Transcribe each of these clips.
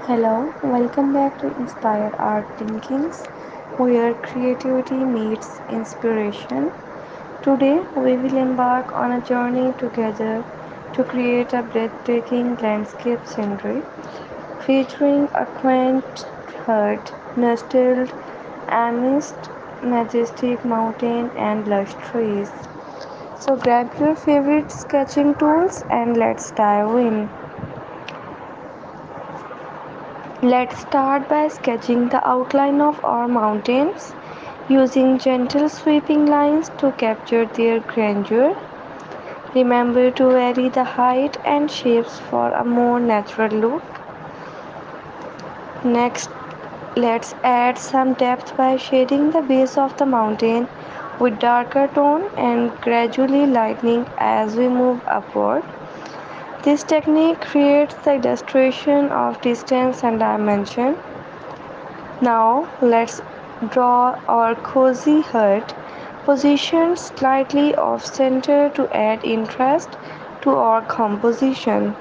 Hello, welcome back to Inspired Art Thinkings, where creativity meets inspiration. Today, we will embark on a journey together to create a breathtaking landscape scenery featuring a quaint hut nestled amidst majestic mountain and lush trees. So, grab your favorite sketching tools and let's dive in. Let's start by sketching the outline of our mountains using gentle sweeping lines to capture their grandeur. Remember to vary the height and shapes for a more natural look. Next, let's add some depth by shading the base of the mountain with darker tone and gradually lightening as we move upward. This technique creates the illustration of distance and dimension. Now let's draw our cozy hut positioned slightly off center to add interest to our composition.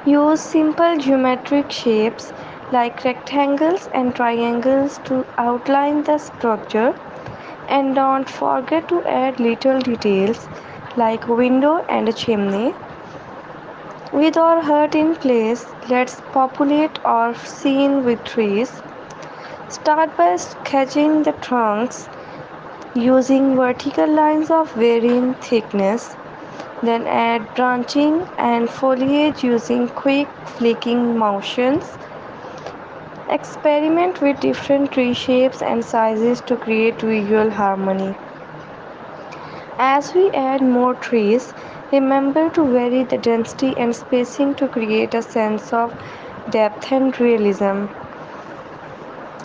Use simple geometric shapes like rectangles and triangles to outline the structure, and don't forget to add little details like window and a chimney. With our hut in place, let's populate our scene with trees. Start by sketching the trunks using vertical lines of varying thickness, then add branching and foliage using quick flicking motions. Experiment with different tree shapes and sizes to create visual harmony. As we add more trees, remember to vary the density and spacing to create a sense of depth and realism.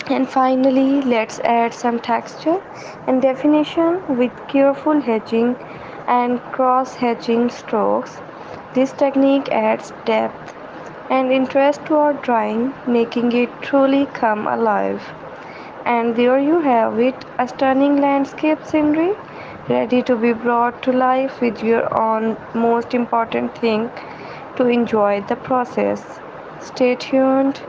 And finally, let's add some texture and definition with careful hedging and cross hedging strokes. This technique adds depth and interest to our drawing, making it truly come alive. And there you have it, a stunning landscape scenery ready to be brought to life with your own most important thing to enjoy the process. Stay tuned